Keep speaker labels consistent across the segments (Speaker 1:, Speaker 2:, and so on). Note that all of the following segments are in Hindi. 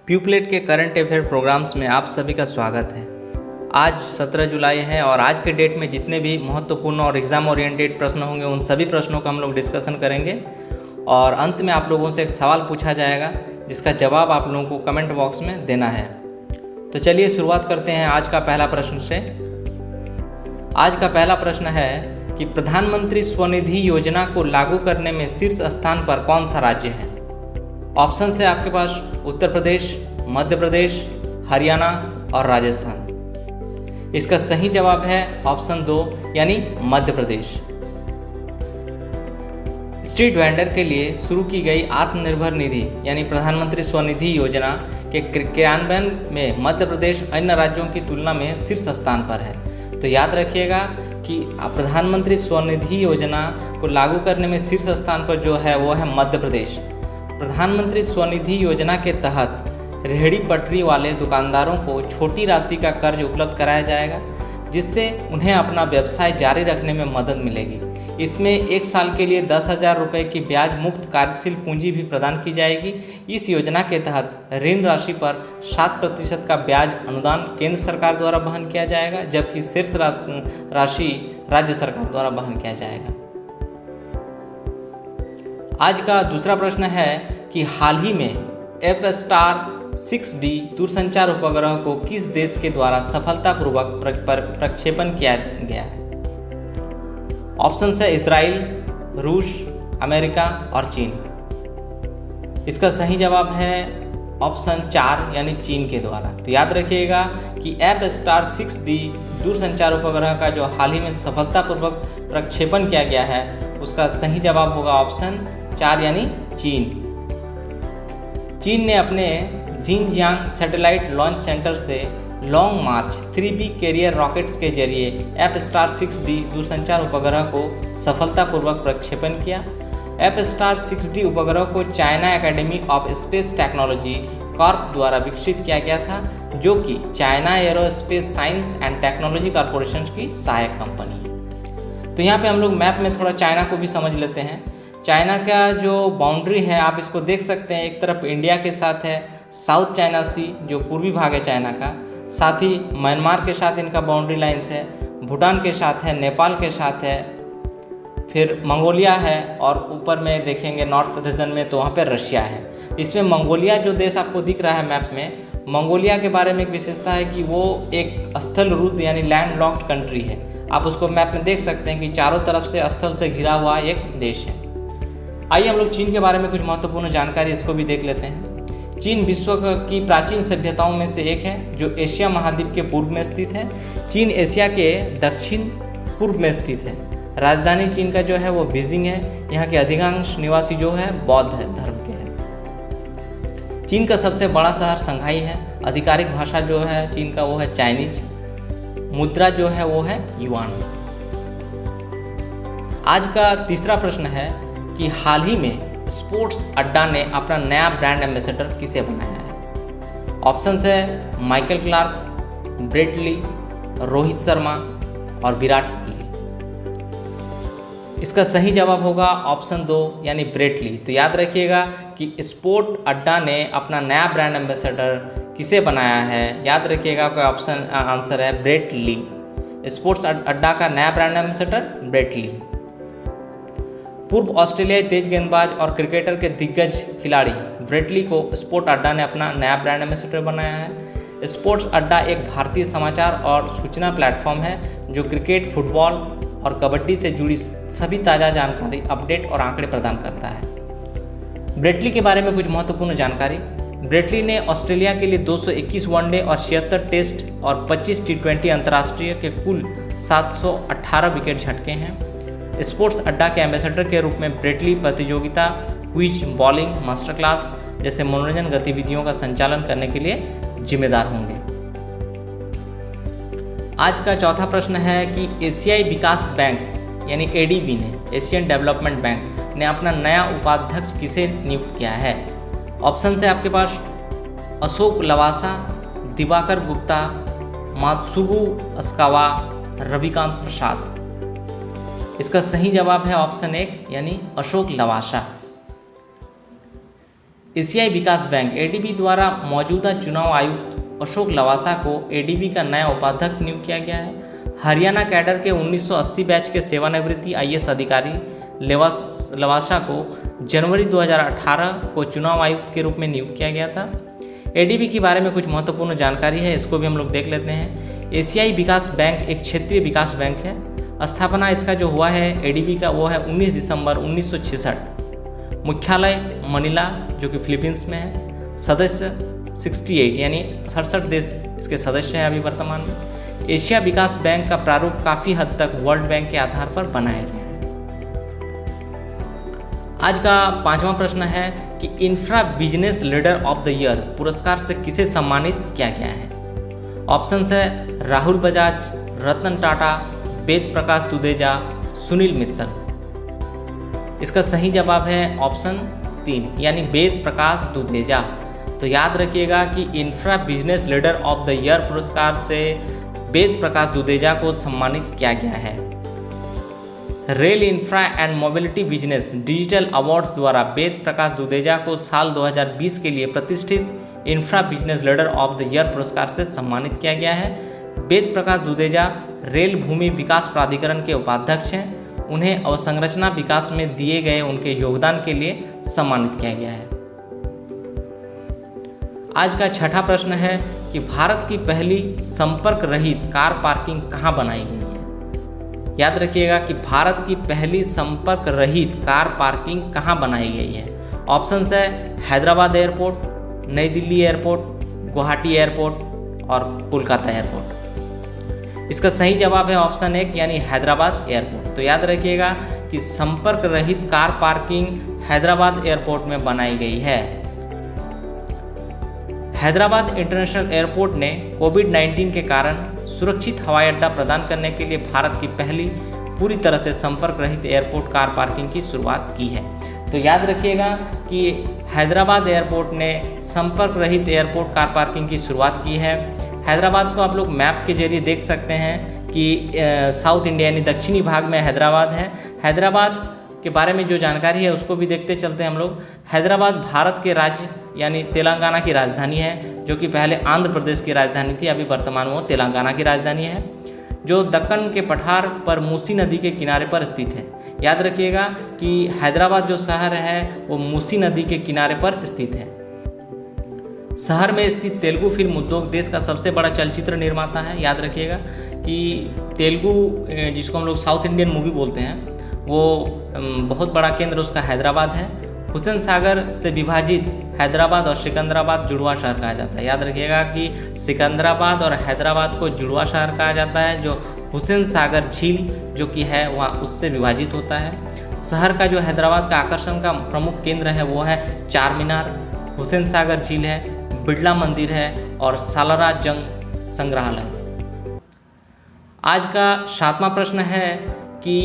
Speaker 1: प्यूपलेट के करंट अफेयर प्रोग्राम्स में आप सभी का स्वागत है। आज 17 जुलाई है और आज के डेट में जितने भी महत्वपूर्ण और एग्ज़ाम ओरिएंटेड प्रश्न होंगे उन सभी प्रश्नों का हम लोग डिस्कशन करेंगे और अंत में आप लोगों से एक सवाल पूछा जाएगा जिसका जवाब आप लोगों को कमेंट बॉक्स में देना है। तो चलिए शुरुआत करते हैं आज का पहला प्रश्न से। आज का पहला प्रश्न है कि प्रधानमंत्री स्वनिधि योजना को लागू करने में शीर्ष स्थान पर कौन सा राज्य है। ऑप्शन है आपके पास उत्तर प्रदेश, मध्य प्रदेश, हरियाणा और राजस्थान। इसका सही जवाब है ऑप्शन 2 यानी मध्य प्रदेश। स्ट्रीट वेंडर के लिए शुरू की गई आत्मनिर्भर निधि यानी प्रधानमंत्री स्वनिधि योजना के क्रियान्वयन में मध्य प्रदेश अन्य राज्यों की तुलना में शीर्ष स्थान पर है। तो याद रखिएगा कि प्रधानमंत्री स्वनिधि योजना को लागू करने में शीर्ष स्थान पर जो है वो है मध्य प्रदेश। प्रधानमंत्री स्वनिधि योजना के तहत रेहड़ी पटरी वाले दुकानदारों को छोटी राशि का कर्ज उपलब्ध कराया जाएगा जिससे उन्हें अपना व्यवसाय जारी रखने में मदद मिलेगी। इसमें 1 साल के लिए 10,000 रुपये की ब्याज मुक्त कार्यशील पूंजी भी प्रदान की जाएगी। इस योजना के तहत ऋण राशि पर 7% का ब्याज अनुदान केंद्र सरकार द्वारा वहन किया जाएगा जबकि शेष राशि राज्य सरकार द्वारा वहन किया जाएगा। आज का दूसरा प्रश्न है कि हाल ही में एफ-स्टार 6D दूरसंचार उपग्रह को किस देश के द्वारा सफलतापूर्वक प्रक्षेपण किया गया है। ऑप्शन है इजराइल, रूस, अमेरिका और चीन। इसका सही जवाब है ऑप्शन 4 यानी चीन के द्वारा। तो याद रखिएगा कि एफ-स्टार 6D दूरसंचार उपग्रह का जो हाल ही में सफलतापूर्वक प्रक्षेपण किया गया है उसका सही जवाब होगा ऑप्शन 4 यानी चीन। चीन ने अपने जिनजियांग सैटेलाइट लॉन्च सेंटर से लॉन्ग मार्च 3B कैरियर रॉकेट्स के जरिए एफ-स्टार 6D दूरसंचार उपग्रह को सफलतापूर्वक प्रक्षेपण किया। एफ-स्टार 6D उपग्रह को China academy of space technology Corp द्वारा विकसित किया गया था जो कि China aerospace science and technology corporation की सहायक कंपनी है। तो यहाँ पे हम लोग मैप में थोड़ा चाइना को भी समझ लेते हैं। चाइना का जो बाउंड्री है आप इसको देख सकते हैं, एक तरफ इंडिया के साथ है साउथ चाइना सी जो पूर्वी भाग है चाइना का, साथ ही म्यांमार के साथ इनका बाउंड्री लाइन्स है, भूटान के साथ है, नेपाल के साथ है, फिर मंगोलिया है और ऊपर में देखेंगे नॉर्थ रीजन में तो वहाँ पे रशिया है। इसमें मंगोलिया जो देश आपको दिख रहा है मैप में, मंगोलिया के बारे में एक विशेषता है कि वो एक स्थल रुद्ध यानी लैंड लॉक्ड कंट्री है। आप उसको मैप में देख सकते हैं कि चारों तरफ से स्थल से घिरा हुआ एक देश है। आइए हम लोग चीन के बारे में कुछ महत्वपूर्ण जानकारी इसको भी देख लेते हैं। चीन विश्व की प्राचीन सभ्यताओं में से एक है जो एशिया महाद्वीप के पूर्व में स्थित है। चीन एशिया के दक्षिण पूर्व में स्थित है। राजधानी चीन का जो है वो बीजिंग है। यहाँ के अधिकांश निवासी जो है बौद्ध धर्म के हैं। चीन का सबसे बड़ा शहर शंघाई है। आधिकारिक भाषा जो है चीन का वो है चाइनीज। मुद्रा जो है वो है युआन। आज का तीसरा प्रश्न है कि हाल ही में स्पोर्ट्स अड्डा ने अपना नया ब्रांड एम्बेसडर किसे बनाया है। ऑप्शन है Michael Clarke, Brett Lee, Rohit Sharma और विराट कोहली। इसका सही जवाब होगा ऑप्शन 2 यानी ब्रेट ली। तो याद रखिएगा कि स्पोर्ट अड्डा ने अपना नया ब्रांड एम्बेसडर किसे बनाया है। याद रखिएगा आपका ऑप्शन आंसर है ब्रेट ली। स्पोर्ट्स अड्डा का नया ब्रांड एम्बेसडर ब्रेट ली। पूर्व ऑस्ट्रेलियाई तेज गेंदबाज और क्रिकेटर के दिग्गज खिलाड़ी ब्रेट ली को स्पोर्ट अड्डा ने अपना नया ब्रांड एम्बेसडर बनाया है। स्पोर्ट्स अड्डा एक भारतीय समाचार और सूचना प्लेटफॉर्म है जो क्रिकेट, फुटबॉल और कबड्डी से जुड़ी सभी ताज़ा जानकारी, अपडेट और आंकड़े प्रदान करता है। ब्रेट ली के बारे में कुछ महत्वपूर्ण जानकारी। ब्रेट ली ने ऑस्ट्रेलिया के लिए 221 वनडे और 76 टेस्ट और 25 T20 अंतर्राष्ट्रीय के कुल 718 विकेट झटके हैं। स्पोर्ट्स अड्डा के एम्बेसडर के रूप में ब्रेट ली प्रतियोगिता, क्विज, बॉलिंग, मास्टर क्लास जैसे मनोरंजन गतिविधियों का संचालन करने के लिए जिम्मेदार होंगे। आज का चौथा प्रश्न है कि एशियाई विकास बैंक यानी एडीबी ने, एशियन डेवलपमेंट बैंक ने अपना नया उपाध्यक्ष किसे नियुक्त किया है। ऑप्शन है आपके पास अशोक लवासा, दिवाकर गुप्ता, मात्सुगु अस्कावा, रविकांत प्रसाद। इसका सही जवाब है ऑप्शन 1 यानी अशोक लवासा। एशियाई विकास बैंक एडीबी द्वारा मौजूदा चुनाव आयुक्त अशोक लवासा को एडीबी का नया उपाध्यक्ष नियुक्त किया गया है। हरियाणा कैडर के 1980 बैच के सेवानिवृत्ति आईएएस अधिकारी लवासा को जनवरी 2018 को चुनाव आयुक्त के रूप में नियुक्त किया गया था। एडीबी के बारे में कुछ महत्वपूर्ण जानकारी है, इसको भी हम लोग देख लेते हैं। एशियाई विकास बैंक एक क्षेत्रीय विकास बैंक है। स्थापना इसका जो हुआ है एडीबी का वो है 19 दिसंबर 1966। मुख्यालय मनीला जो कि फिलीपींस में है। सदस्य 68 यानी 67 देश इसके सदस्य हैं अभी वर्तमान में। एशिया विकास बैंक का प्रारूप काफ़ी हद तक वर्ल्ड बैंक के आधार पर बनाया गया है। आज का 5वां प्रश्न है कि infra business leader of the year पुरस्कार से किसे सम्मानित किया गया है। ऑप्शंस है राहुल बजाज, रतन टाटा, वेद प्रकाश दुदेजा, सुनील मित्तल। इसका सही जवाब है ऑप्शन 3 यानी वेद प्रकाश दुदेजा। तो याद रखिएगा कि infra business leader of the year पुरस्कार से वेद प्रकाश दुदेजा को सम्मानित किया गया है। Rail infra and mobility business digital awards द्वारा वेद प्रकाश दुदेजा को साल 2020 के लिए प्रतिष्ठित infra business leader of the year पुरस्कार से सम्मानित किया गया है। वेद प्रकाश दुदेजा रेल भूमि विकास प्राधिकरण के उपाध्यक्ष हैं। उन्हें अवसंरचना विकास में दिए गए उनके योगदान के लिए सम्मानित किया गया है। आज का 6ठा प्रश्न है कि भारत की पहली संपर्क रहित कार पार्किंग कहाँ बनाई गई है। याद रखिएगा कि भारत की पहली संपर्क रहित कार पार्किंग कहाँ बनाई गई है। ऑप्शंस है हैदराबाद एयरपोर्ट, नई दिल्ली एयरपोर्ट, गुवाहाटी एयरपोर्ट और कोलकाता एयरपोर्ट। इसका सही जवाब है ऑप्शन 1 यानी हैदराबाद एयरपोर्ट। तो याद रखिएगा कि संपर्क रहित कार पार्किंग हैदराबाद एयरपोर्ट में बनाई गई है। हैदराबाद इंटरनेशनल एयरपोर्ट ने कोविड-19 के कारण सुरक्षित हवाई अड्डा प्रदान करने के लिए भारत की पहली पूरी तरह से संपर्क रहित एयरपोर्ट कार पार्किंग की शुरुआत की है। तो याद रखिएगा कि हैदराबाद एयरपोर्ट ने संपर्क रहित एयरपोर्ट कार पार्किंग की शुरुआत की है। हैदराबाद को आप लोग मैप के जरिए देख सकते हैं कि साउथ इंडिया यानी दक्षिणी भाग में हैदराबाद है। हैदराबाद के बारे में जो जानकारी है उसको भी देखते चलते हैं हम लोग। हैदराबाद भारत के राज्य यानी तेलंगाना की राजधानी है, जो कि पहले आंध्र प्रदेश की राजधानी थी, अभी वर्तमान में वो तेलंगाना की राजधानी है, जो दक्कन के पठार पर मूसी नदी के किनारे पर स्थित है। याद रखिएगा कि हैदराबाद जो शहर है वो मूसी नदी के किनारे पर स्थित है। शहर में स्थित तेलुगु फिल्म उद्योग देश का सबसे बड़ा चलचित्र निर्माता है। याद रखिएगा कि तेलुगु जिसको हम लोग साउथ इंडियन मूवी बोलते हैं वो बहुत बड़ा केंद्र उसका हैदराबाद है। हुसैन सागर से विभाजित हैदराबाद और सिकंदराबाद जुड़वा शहर कहा जाता है। याद रखिएगा कि सिकंदराबाद और हैदराबाद को जुड़वा शहर कहा जाता है, जो हुसैन सागर झील जो कि है वहाँ उससे विभाजित होता है। शहर का जो हैदराबाद का आकर्षण का प्रमुख केंद्र है वो है चार मीनार, हुसैन सागर झील है, बिड़ला मंदिर है और सालारा जंग संग्रहालय। आज का 7वां प्रश्न है कि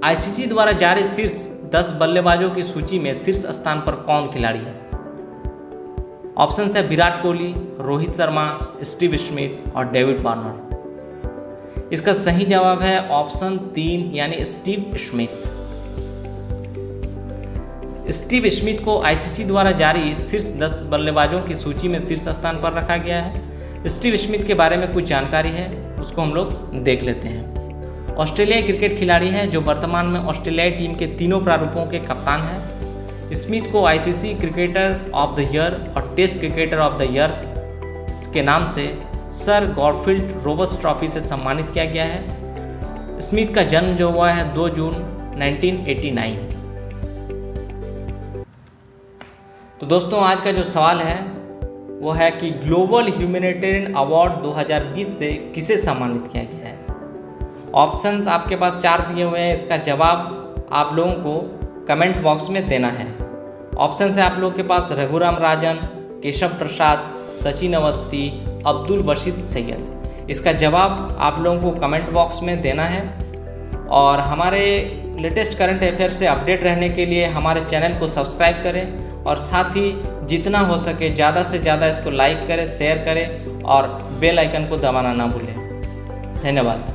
Speaker 1: आईसीसी द्वारा जारी शीर्ष 10 बल्लेबाजों की सूची में शीर्ष स्थान पर कौन खिलाड़ी है। ऑप्शन है विराट कोहली, रोहित शर्मा, स्टीव स्मिथ और डेविड वार्नर। इसका सही जवाब है ऑप्शन 3 यानी स्टीव स्मिथ। स्टीव स्मिथ को आईसीसी द्वारा जारी शीर्ष 10 बल्लेबाजों की सूची में शीर्ष स्थान पर रखा गया है। स्टीव स्मिथ के बारे में कुछ जानकारी है, उसको हम लोग देख लेते हैं। ऑस्ट्रेलियाई क्रिकेट खिलाड़ी हैं जो वर्तमान में ऑस्ट्रेलियाई टीम के तीनों प्रारूपों के कप्तान हैं। स्मिथ को ICC cricketer of the year और test cricketer of the year के नाम से सर गॉरफील्ड रोबर्ट्स ट्रॉफी से सम्मानित किया गया है। स्मिथ का जन्म जो हुआ है 2 जून 1989। तो दोस्तों आज का जो सवाल है वो है कि ग्लोबल ह्यूमैनिटेरियन अवार्ड 2020 से किसे सम्मानित किया गया है। ऑप्शंस आपके पास 4 दिए हुए हैं, इसका जवाब आप लोगों को कमेंट बॉक्स में देना है। ऑप्शन है आप लोगों के पास रघुराम राजन, केशव प्रसाद, सचिन अवस्थी, अब्दुल बशीर सैयद। इसका जवाब आप लोगों को कमेंट बॉक्स में देना है। और हमारे लेटेस्ट करंट अफेयर से अपडेट रहने के लिए हमारे चैनल को सब्सक्राइब करें और साथ ही जितना हो सके ज़्यादा से ज़्यादा इसको लाइक करें, शेयर करें और बेल आइकन को दबाना ना भूलें। धन्यवाद।